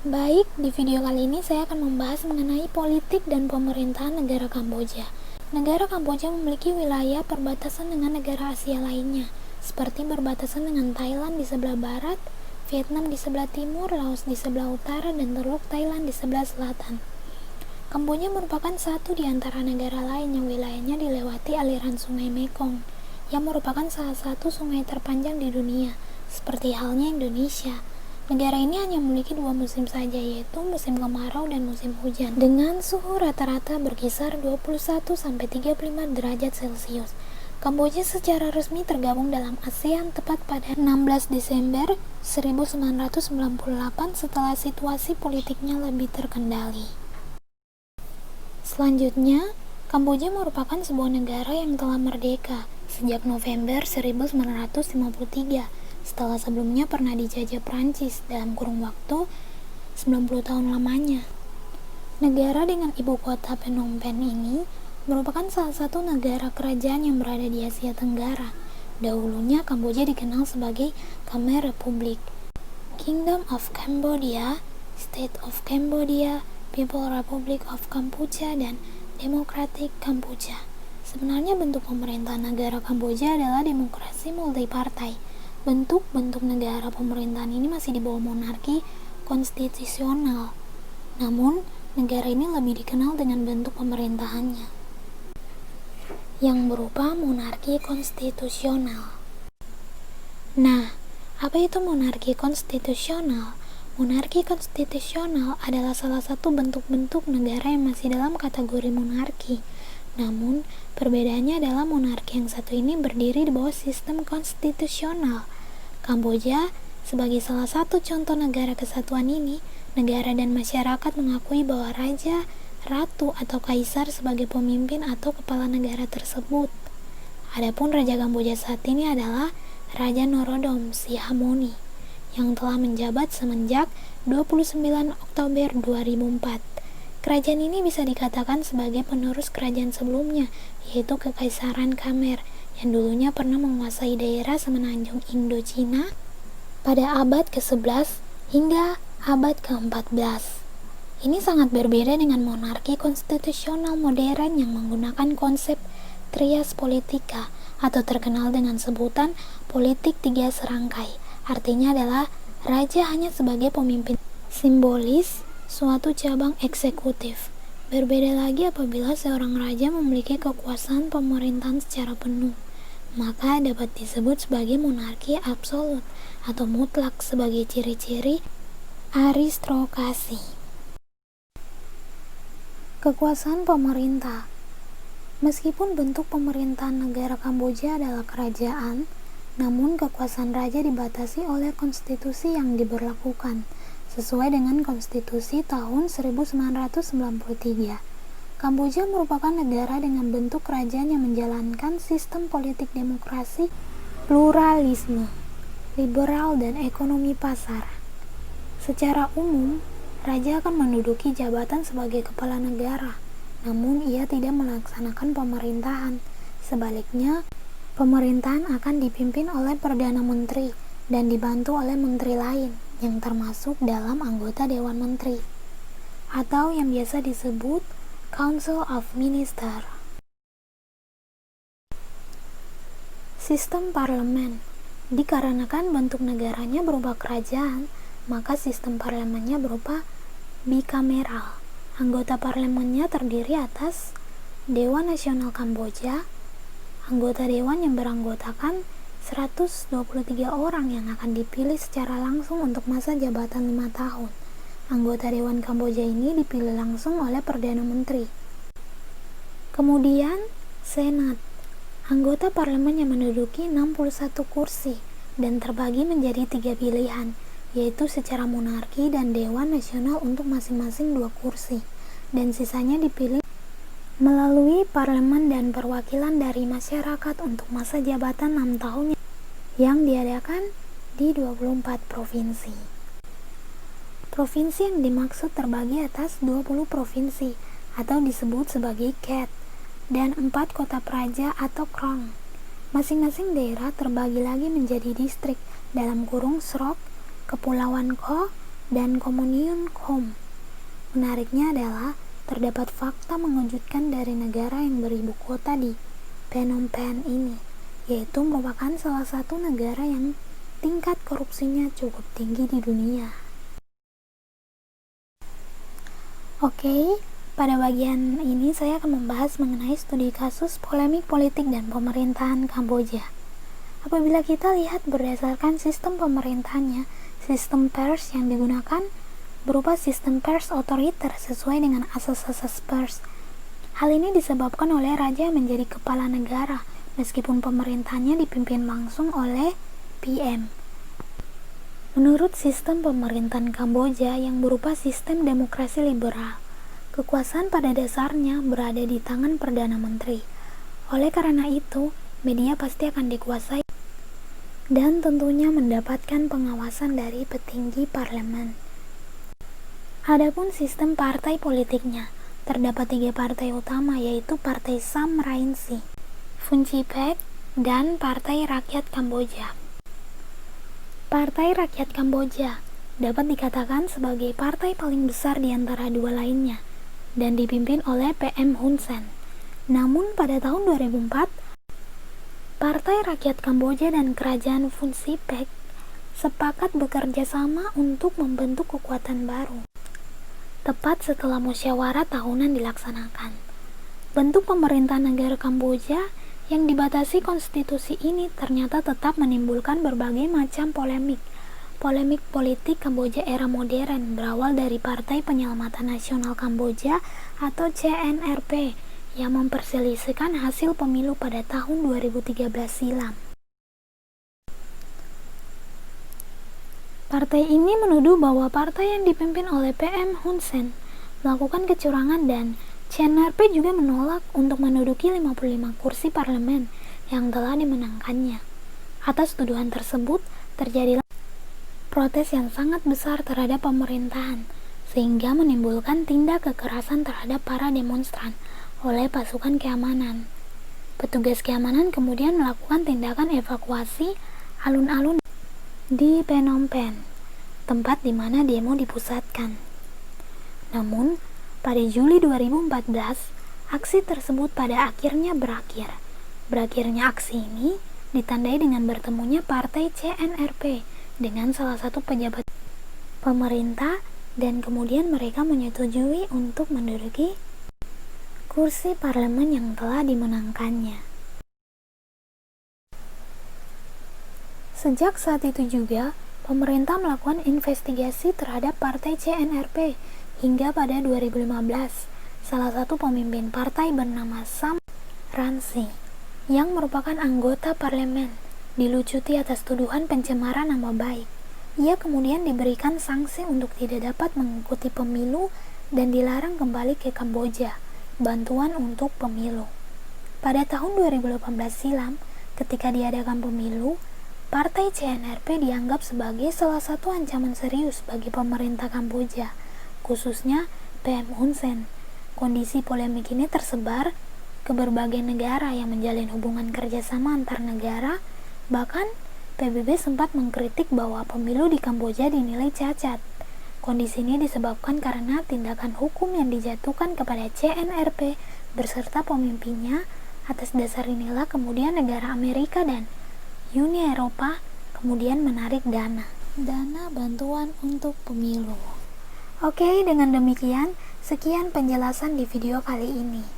Baik, di video kali ini saya akan membahas mengenai politik dan pemerintahan negara Kamboja. Negara Kamboja memiliki wilayah perbatasan dengan negara Asia lainnya, seperti berbatasan dengan Thailand di sebelah barat, Vietnam di sebelah timur, Laos di sebelah utara, dan Teluk Thailand di sebelah selatan. Kamboja merupakan satu di antara negara lain yang wilayahnya dilewati aliran Sungai Mekong, yang merupakan salah satu sungai terpanjang di dunia, seperti halnya Indonesia. Negara ini hanya memiliki dua musim saja, yaitu musim kemarau dan musim hujan, dengan suhu rata-rata berkisar 21-35 derajat Celcius. Kamboja secara resmi tergabung dalam ASEAN tepat pada 16 Desember 1998 setelah situasi politiknya lebih terkendali. Selanjutnya, Kamboja merupakan sebuah negara yang telah merdeka sejak November 1953, setelah sebelumnya pernah dijajah Prancis dalam kurun waktu 90 tahun lamanya. Negara dengan ibu kota Phnom Penh ini merupakan salah satu negara kerajaan yang berada di Asia Tenggara. Dahulunya Kamboja dikenal sebagai Khmer Republic, Kingdom of Cambodia, State of Cambodia, People Republic of Kampuchea, dan Democratic Kampuchea. Sebenarnya bentuk pemerintahan negara Kamboja adalah demokrasi multipartai. Bentuk-bentuk negara pemerintahan ini masih di bawah monarki konstitusional. Namun, negara ini lebih dikenal dengan bentuk pemerintahannya yang berupa monarki konstitusional. Nah, apa itu monarki konstitusional? Monarki konstitusional adalah salah satu bentuk-bentuk negara yang masih dalam kategori monarki. Namun, perbedaannya adalah monarki yang satu ini berdiri di bawah sistem konstitusional. Kamboja sebagai salah satu contoh negara kesatuan ini, negara dan masyarakat mengakui bahwa raja, ratu, atau kaisar sebagai pemimpin atau kepala negara tersebut. Adapun raja Kamboja saat ini adalah Raja Norodom Sihamoni yang telah menjabat semenjak 29 Oktober 2004. Kerajaan ini bisa dikatakan sebagai penerus kerajaan sebelumnya, yaitu Kekaisaran Khmer, yang dulunya pernah menguasai daerah semenanjung Indochina pada abad ke-11 hingga abad ke-14. Ini sangat berbeda dengan monarki konstitusional modern yang menggunakan konsep trias politika atau terkenal dengan sebutan politik tiga serangkai. Artinya adalah raja hanya sebagai pemimpin simbolis suatu cabang eksekutif. Berbeda lagi apabila seorang raja memiliki kekuasaan pemerintahan secara penuh, maka dapat disebut sebagai monarki absolut atau mutlak sebagai ciri-ciri aristokrasi. Kekuasaan pemerintah. Meskipun bentuk pemerintahan negara Kamboja adalah kerajaan, namun kekuasaan raja dibatasi oleh konstitusi yang diberlakukan sesuai dengan konstitusi tahun 1993. Kamboja merupakan negara dengan bentuk kerajaan yang menjalankan sistem politik demokrasi, pluralisme, liberal, dan ekonomi pasar. Secara umum, raja akan menduduki jabatan sebagai kepala negara, namun ia tidak melaksanakan pemerintahan. Sebaliknya, pemerintahan akan dipimpin oleh Perdana Menteri dan dibantu oleh menteri lain yang termasuk dalam anggota Dewan Menteri atau yang biasa disebut Council of Ministers. Sistem parlemen. Dikarenakan bentuk negaranya berupa kerajaan, maka sistem parlemennya berupa bikameral. Anggota parlemennya terdiri atas Dewan Nasional Kamboja, anggota dewan yang beranggotakan 123 orang yang akan dipilih secara langsung untuk masa jabatan 5 tahun. Anggota Dewan Kamboja ini dipilih langsung oleh Perdana Menteri. Kemudian, Senat. Anggota parlemen yang menduduki 61 kursi dan terbagi menjadi 3 pilihan, yaitu secara monarki dan Dewan Nasional untuk masing-masing 2 kursi, dan sisanya dipilih melalui parlemen dan perwakilan dari masyarakat untuk masa jabatan 6 tahun yang diadakan di 24 provinsi. Provinsi yang dimaksud terbagi atas 20 provinsi atau disebut sebagai Ket dan 4 kota praja atau Krong. Masing-masing daerah terbagi lagi menjadi distrik dalam kurung Srok, Kepulauan Kho, dan Kominternkom. Menariknya adalah terdapat fakta mengejutkan dari negara yang beribu kota di Phnom Penh ini, yaitu merupakan salah satu negara yang tingkat korupsinya cukup tinggi di dunia. Oke, pada bagian ini saya akan membahas mengenai studi kasus polemik politik dan pemerintahan Kamboja. Apabila kita lihat berdasarkan sistem pemerintahannya, sistem pers yang digunakan berupa sistem pers otoriter sesuai dengan asas-asas pers. Hal ini disebabkan oleh raja menjadi kepala negara, meskipun pemerintahannya dipimpin langsung oleh PM. Menurut sistem pemerintahan Kamboja yang berupa sistem demokrasi liberal, kekuasaan pada dasarnya berada di tangan Perdana Menteri. Oleh karena itu, media pasti akan dikuasai dan tentunya mendapatkan pengawasan dari petinggi parlemen. Adapun sistem partai politiknya, terdapat 3 partai utama, yaitu Partai Sam Rainsy, Funchipek, dan Partai Rakyat Kamboja. Partai Rakyat Kamboja dapat dikatakan sebagai partai paling besar di antara dua lainnya dan dipimpin oleh PM Hun Sen. Namun pada tahun 2004, Partai Rakyat Kamboja dan Kerajaan Funchipek sepakat bekerja sama untuk membentuk kekuatan baru. Tepat setelah musyawarah tahunan dilaksanakan, bentuk pemerintahan negara Kamboja yang dibatasi konstitusi ini ternyata tetap menimbulkan berbagai macam polemik. Polemik politik Kamboja era modern berawal dari Partai Penyelamatan Nasional Kamboja atau CNRP yang memperselisihkan hasil pemilu pada tahun 2013 silam. Partai ini menuduh bahwa partai yang dipimpin oleh PM Hun Sen melakukan kecurangan dan CNRP juga menolak untuk menduduki 55 kursi parlemen yang telah dimenangkannya. Atas tuduhan tersebut, terjadilah protes yang sangat besar terhadap pemerintahan, sehingga menimbulkan tindak kekerasan terhadap para demonstran oleh pasukan keamanan. Petugas keamanan kemudian melakukan tindakan evakuasi alun-alun di Phnom Penh, tempat di mana demo dipusatkan. Namun, pada Juli 2014, aksi tersebut pada akhirnya berakhir. Berakhirnya aksi ini ditandai dengan bertemunya partai CNRP dengan salah satu pejabat pemerintah dan kemudian mereka menyetujui untuk menduduki kursi parlemen yang telah dimenangkannya. Sejak saat itu juga, pemerintah melakukan investigasi terhadap partai CNRP hingga pada 2015, salah satu pemimpin partai bernama Sam Rainsy, yang merupakan anggota parlemen, dilucuti atas tuduhan pencemaran nama baik. Ia kemudian diberikan sanksi untuk tidak dapat mengikuti pemilu dan dilarang kembali ke Kamboja, bantuan untuk pemilu. Pada tahun 2018 silam, ketika diadakan pemilu, partai CNRP dianggap sebagai salah satu ancaman serius bagi pemerintah Kamboja, khususnya PM Hun Sen. Kondisi polemik ini tersebar ke berbagai negara yang menjalin hubungan kerjasama antar negara. Bahkan PBB sempat mengkritik bahwa pemilu di Kamboja dinilai cacat. Kondisi ini disebabkan karena tindakan hukum yang dijatuhkan kepada CNRP berserta pemimpinnya. Atas dasar inilah kemudian negara Amerika dan Uni Eropa kemudian menarik dana bantuan untuk pemilu. Oke, dengan demikian, sekian penjelasan di video kali ini.